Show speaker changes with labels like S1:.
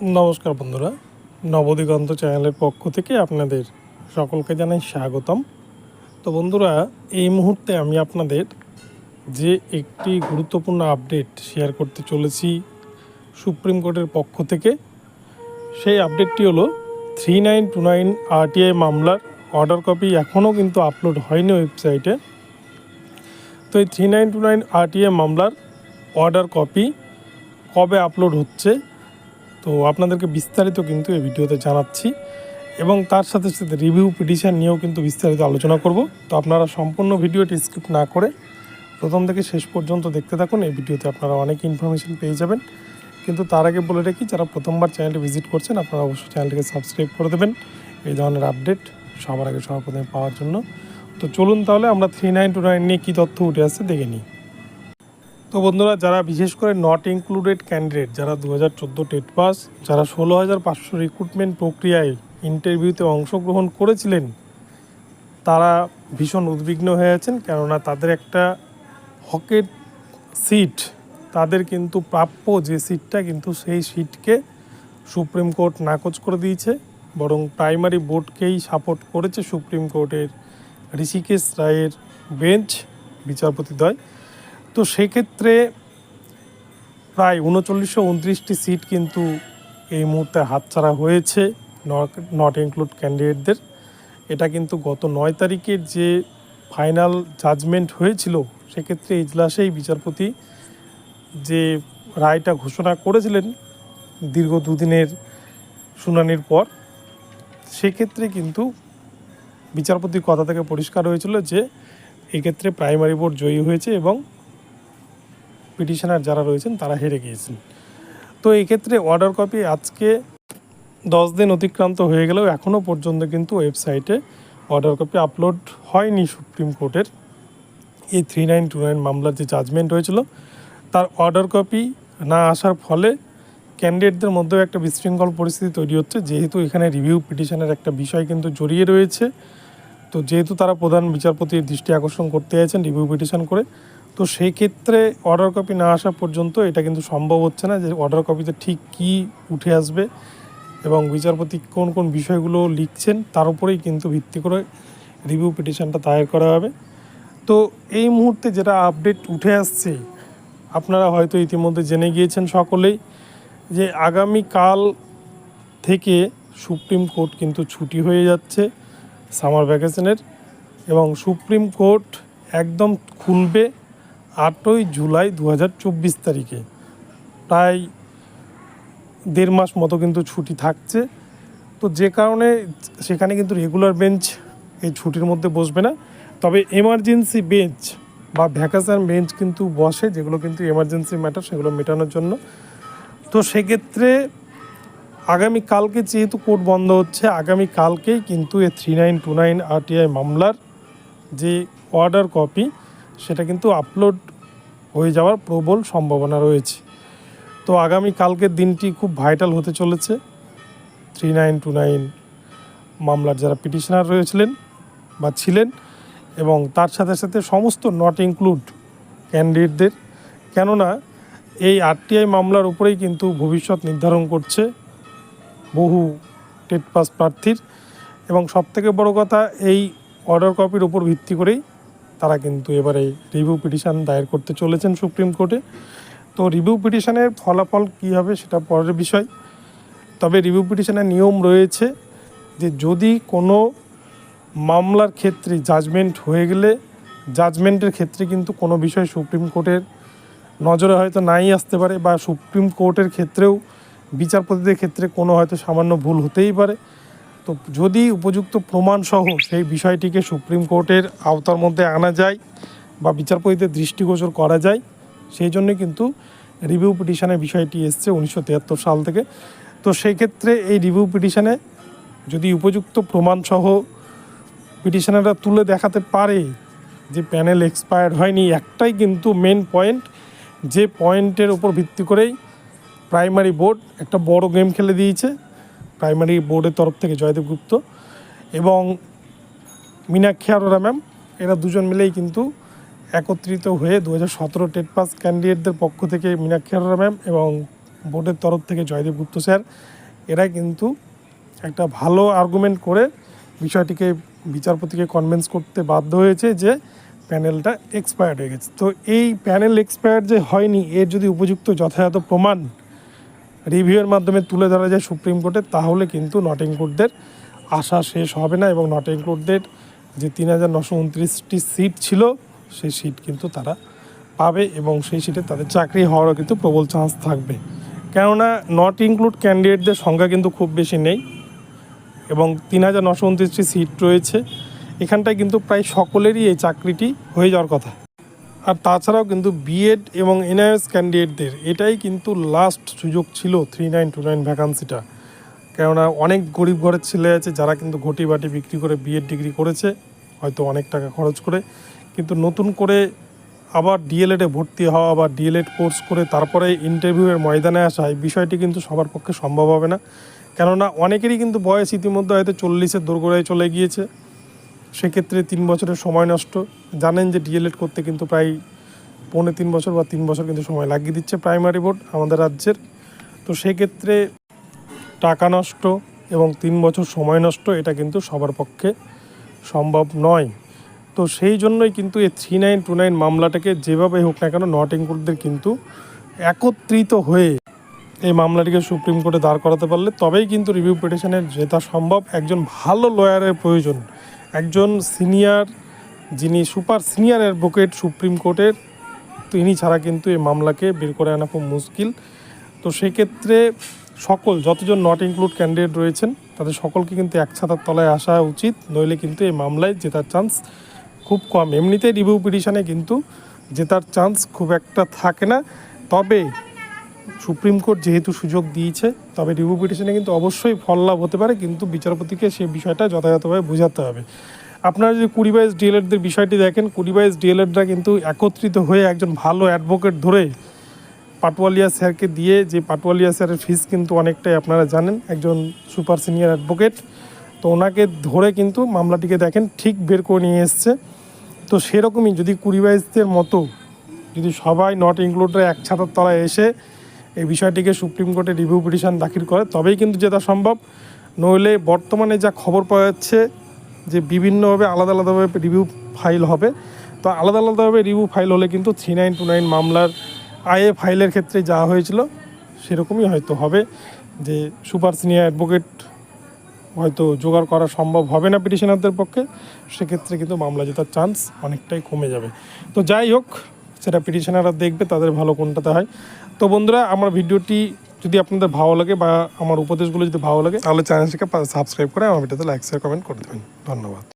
S1: নমস্কার বন্ধুরা, নবদিগন্ত চ্যানেলের পক্ষ থেকে আপনাদের সকলকে জানাই স্বাগতম। তো বন্ধুরা, এই মুহূর্তে আমি আপনাদের যে একটি গুরুত্বপূর্ণ আপডেট শেয়ার করতে চলেছি সুপ্রিম কোর্টের পক্ষ থেকে, সেই আপডেটটি হলো 3929 RTI মামলার অর্ডার কপি এখনও কিন্তু আপলোড হয়নি ওয়েবসাইটে। তো এই 3929 RTI মামলার অর্ডার কপি কবে আপলোড হচ্ছে, তো আপনাদেরকে বিস্তারিত কিন্তু এই ভিডিওতে জানাচ্ছি এবং তার সাথে সাথে রিভিউ পিটিশন নিয়েও কিন্তু বিস্তারিত আলোচনা করব। তো আপনারা সম্পূর্ণ ভিডিওটি স্কিপ না করে প্রথম থেকে শেষ পর্যন্ত দেখতে থাকুন। এই ভিডিওতে আপনারা অনেক ইনফরমেশন পেয়ে যাবেন। কিন্তু তার আগে বলে রাখি, যারা প্রথমবার চ্যানেলটি ভিজিট করছেন আপনারা অবশ্যই চ্যানেলটিকে সাবস্ক্রাইব করে দেবেন এই ধরনের আপডেট সবার আগে সর্বপ্রথমে পাওয়ার জন্য। তো চলুন তাহলে আমরা 3929 নিয়ে কী তথ্য উঠে আসছে দেখে নিই। তো বন্ধুরা, যারা বিশেষ করে নট ইনক্লুডেড ক্যান্ডিডেট, যারা 2014 টেট পাস, যারা 16,500 রিক্রুটমেন্ট প্রক্রিয়ায় ইন্টারভিউতে অংশগ্রহণ করেছিলেন, তারা ভীষণ উদ্বিগ্ন হয়ে আছেন। কেননা তাদের একটা হকের সিট, তাদের কিন্তু প্রাপ্য যে সিটটা, কিন্তু সেই সিটকে সুপ্রিম কোর্ট নাকচ করে দিয়েছে, বরং প্রাইমারি বোর্ডকেই সাপোর্ট করেছে সুপ্রিম কোর্টের ঋষিকেশ রায়ের বেঞ্চ, বিচারপতিদ্বয়। তো সেক্ষেত্রে প্রায় 3929টি সিট কিন্তু এই মুহূর্তে হাতছাড়া হয়েছে নট ইনক্লুড ক্যান্ডিডেটদের। এটা কিন্তু গত 9 তারিখের যে ফাইনাল জাজমেন্ট হয়েছিল, সেক্ষেত্রে ইজলাসেই বিচারপতি যে রায়টা ঘোষণা করেছিলেন দীর্ঘ দুদিনের শুনানির পর, সেক্ষেত্রে কিন্তু বিচারপতির কথা থেকে পরিষ্কার হয়েছিল যে এক্ষেত্রে প্রাইমারি বোর্ড জয়ী হয়েছে এবং পিটিশনার যারা রয়েছেন তারা হেরে গিয়েছেন। তো এই ক্ষেত্রে অর্ডার কপি আজকে 10 দিন অতিক্রান্ত হয়ে গেলেও এখনও পর্যন্ত কিন্তু ওয়েবসাইটে অর্ডার কপি আপলোড হয়নি। সুপ্রিম কোর্টের এই 3929 মামলার যে জাজমেন্ট হয়েছিল তার অর্ডার কপি না আসার ফলে ক্যান্ডিডেটদের মধ্যেও একটা বিশৃঙ্খল পরিস্থিতি তৈরি হচ্ছে, যেহেতু এখানে রিভিউ পিটিশনের একটা বিষয় কিন্তু জড়িয়ে রয়েছে। তো যেহেতু তারা প্রধান বিচারপতির দৃষ্টি আকর্ষণ করতে চাইছেন রিভিউ পিটিশন করে, তো সেই ক্ষেত্রে অর্ডার কপি না আসা পর্যন্ত এটা কিন্তু সম্ভব হচ্ছে না যে অর্ডার কপিতে ঠিক কী উঠে আসবে এবং বিচারপতি কোন কোন বিষয়গুলো লিখছেন তার উপরেই কিন্তু ভিত্তি করে রিভিউ পিটিশনটা দায়ের করা হবে। তো এই মুহূর্তে যেটা আপডেট উঠে আসছে, আপনারা হয়তো ইতিমধ্যে জেনে গিয়েছেন সকলেই, যে আগামীকাল থেকে সুপ্রিম কোর্ট কিন্তু ছুটি হয়ে যাচ্ছে সামার ভ্যাকেশনের, এবং সুপ্রিম কোর্ট একদম খুলবে 8ই জুলাই 2024 তারিখে। প্রায় 1.5 মাস মতো কিন্তু ছুটি থাকছে। তো যে কারণে সেখানে কিন্তু রেগুলার বেঞ্চ এই ছুটির মধ্যে বসবে না, তবে এমার্জেন্সি বেঞ্চ বা ভ্যাকেশন বেঞ্চ কিন্তু বসে, যেগুলো কিন্তু এমার্জেন্সি ম্যাটার সেগুলো মেটানোর জন্য। তো সেক্ষেত্রে আগামীকালকে যেহেতু কোর্ট বন্ধ হচ্ছে, আগামীকালকেই কিন্তু এই 3929 RTI মামলার যে অর্ডার কপি সেটা কিন্তু আপলোড হয়ে যাওয়ার প্রবল সম্ভাবনা রয়েছে। তো আগামীকালকের দিনটি খুব ভাইটাল হতে চলেছে 3929 মামলার যারা পিটিশনার রয়েছিলেন বা ছিলেন, এবং তার সাথে সাথে সমস্ত নট ইনক্লুড ক্যান্ডিডেটদের। কেননা এই RTI মামলার উপরেই কিন্তু ভবিষ্যৎ নির্ধারণ করছে বহু টেট পাস প্রার্থীর, এবং সবথেকে বড় কথা, এই অর্ডার কপির উপর ভিত্তি করেই তারা কিন্তু এবারে রিভিউ পিটিশন দায়ের করতে চলেছেন সুপ্রিম কোর্টে। তো রিভিউ পিটিশনের ফলাফল কী হবে সেটা পরের বিষয়। তবে রিভিউ পিটিশনের নিয়ম রয়েছে যে যদি কোনো মামলার ক্ষেত্রে জাজমেন্ট হয়ে গেলে, জাজমেন্টের ক্ষেত্রে কিন্তু কোনো বিষয় সুপ্রিম কোর্টের নজরে হয়তো নাই আসতে পারে, বা সুপ্রিম কোর্টের ক্ষেত্রেও বিচারপতিদের ক্ষেত্রে কোনো হয়তো সামান্য ভুল হতেই পারে। তো যদি উপযুক্ত প্রমাণসহ সেই বিষয়টিকে সুপ্রিম কোর্টের আওতার মধ্যে আনা যায় বা বিচারপতিদের দৃষ্টিগোচর করা যায়, সেই জন্যে কিন্তু রিভিউ পিটিশনের বিষয়টি এসছে 1973 সাল থেকে। তো সেই ক্ষেত্রে এই রিভিউ পিটিশনে যদি উপযুক্ত প্রমাণসহ পিটিশনাররা তুলে দেখাতে পারে যে প্যানেল এক্সপায়ার্ড হয়নি, একটাই কিন্তু মেন পয়েন্ট, যে পয়েন্টের উপর ভিত্তি করেই প্রাইমারি বোর্ড একটা বড় গেম খেলে দিয়েছে। প্রাইমারি বোর্ডের তরফ থেকে জয়দেব গুপ্ত এবং মীনাক্ষী আরোরা ম্যাম, এরা দুজন মিলেই কিন্তু একত্রিত হয়ে 2017 টেট পাস ক্যান্ডিডেটদের পক্ষ থেকে মীনাক্ষী আরোরা ম্যাম এবং বোর্ডের তরফ থেকে জয়দীপ গুপ্ত স্যার এরা কিন্তু একটা ভালো আর্গুমেন্ট করে বিষয়টিকে বিচারপতিকে কনভিন্স করতে বাধ্য হয়েছে যে প্যানেলটা এক্সপায়ার্ড হয়ে গেছে। তো এই প্যানেল এক্সপায়ার্ড যে হয়নি এর যদি উপযুক্ত যথাযথ প্রমাণ রিভিউয়ের মাধ্যমে তুলে ধরা যায় সুপ্রিম কোর্টে, তাহলে কিন্তু নট ইনক্লুডদের আশা শেষ হবে না এবং নট ইনক্লুডদের যে ৩,৯২৯টি সিট ছিল সেই সিট কিন্তু তারা পাবে এবং সেই সিটে তাদের চাকরি হওয়ারও কিন্তু প্রবল চান্স থাকবে। কেননা নট ইনক্লুড ক্যান্ডিডেটদের সংখ্যা কিন্তু খুব বেশি নেই এবং ৩,৯২৯টি সিট রয়েছে। এখানটায় কিন্তু প্রায় সকলেরই এই চাকরিটি হয়ে যাওয়ার কথা। আর তাছাড়াও কিন্তু বিএড এবং এনআইএস ক্যান্ডিডেটদের এটাই কিন্তু লাস্ট সুযোগ ছিল 3929 ভ্যাকান্সিটা। কেননা অনেক গরিব ঘরের ছেলে আছে যারা কিন্তু ঘটি বাটি বিক্রি করে বিএড ডিগ্রি করেছে, হয়তো অনেক টাকা খরচ করে, কিন্তু নতুন করে আবার ডিএলএডে ভর্তি হওয়া বা ডিএলএড কোর্স করে তারপরে ইন্টারভিউয়ের ময়দানে আসা এই বিষয়টি কিন্তু সবার পক্ষে সম্ভব হবে না। কেননা অনেকেরই কিন্তু বয়স ইতিমধ্যে হয়তো 40-এর দোরগোড়ায় চলে গিয়েছে, সেক্ষেত্রে 3 বছরের সময় নষ্ট। জানেন যে ডিএলএড করতে কিন্তু প্রায় 3.5 বছর বা 3 বছর কিন্তু সময় লাগিয়ে দিচ্ছে প্রাইমারি বোর্ড আমাদের রাজ্যের। তো সেক্ষেত্রে টাকা নষ্ট এবং 3 বছর সময় নষ্ট, এটা কিন্তু সবার পক্ষে সম্ভব নয়। তো সেই জন্যই কিন্তু এই 3929 মামলাটাকে যেভাবে হোক না কেন নট ইনক্লুডদের কিন্তু একত্রিত হয়ে এই মামলাটিকে সুপ্রিম কোর্টে দাঁড় করাতে পারলে তবেই কিন্তু রিভিউ পিটিশনের জেতা সম্ভব। একজন ভালো লয়ারের প্রয়োজন, একজন সিনিয়র, যিনি সুপার সিনিয়র অ্যাডভোকেট সুপ্রিম কোর্টের, তিনি ছাড়া কিন্তু এই মামলাকে বের করে আনা খুব মুশকিল। তো সেক্ষেত্রে সকল যতজন নট ইনক্লুড ক্যান্ডিডেট রয়েছেন তাদের সকলকে কিন্তু এক ছাতার তলায় আসা উচিত, নইলে কিন্তু এই মামলায় জেতার চান্স খুব কম। এমনিতেই রিভিউ পিটিশনে কিন্তু জেতার চান্স খুব একটা থাকে না, তবে সুপ্রিম কোর্ট যেহেতু সুযোগ দিয়েছে তবে রিভিউ পিটিশনে কিন্তু অবশ্যই ফল লাভ হতে পারে, কিন্তু বিচারপতিকে সেই বিষয়টা যথাযথভাবে বোঝাতে হবে। আপনারা যদি 20-22 ডিএলএডদের বিষয়টি দেখেন, 20-22 ডিএলএডরা কিন্তু একত্রিত হয়ে একজন ভালো অ্যাডভোকেট ধরে পাটওয়ালিয়া স্যারকে দিয়ে, যে পাটওয়ালিয়া স্যারের ফিস কিন্তু অনেকটাই আপনারা জানেন, একজন সুপার সিনিয়র অ্যাডভোকেট, তো ওনাকে ধরে কিন্তু মামলাটিকে দেখেন ঠিক বের করে নিয়ে এসছে। তো সেরকমই যদি 20-22-দের মতো যদি সবাই নট ইনক্লুডরা এক ছাতার তলায় এসে এই বিষয়টিকে সুপ্রিম কোর্টে রিভিউ পিটিশন দাখিল করে তবেই কিন্তু জেতা সম্ভব। নইলে বর্তমানে যা খবর পাওয়া যাচ্ছে যে বিভিন্নভাবে আলাদা আলাদাভাবে রিভিউ ফাইল হবে, তো আলাদা আলাদাভাবে রিভিউ ফাইল হলে কিন্তু 3929 মামলার আইএ ফাইলের ক্ষেত্রে যা হয়েছিল সেরকমই হয়তো হবে, যে সুপার সিনিয়র অ্যাডভোকেট হয়তো জোগাড় করা সম্ভব হবে না পিটিশনারদের পক্ষে, সেক্ষেত্রে কিন্তু মামলা জেতার চান্স অনেকটাই কমে যাবে। তো যাই হোক, সেটা পিটিশনাররা দেখবে তাদের ভালো কোনটাতে হয়। তো বন্ধুরা, আমার ভিডিওটি যদি আপনাদের ভালো লাগে বা আমার উপদেশগুলো যদি ভালো লাগে তাহলে চ্যানেলটিকে সাবস্ক্রাইব করে আমার ভিডিওতে লাইক শেয়ার কমেন্ট করে দেবেন। ধন্যবাদ।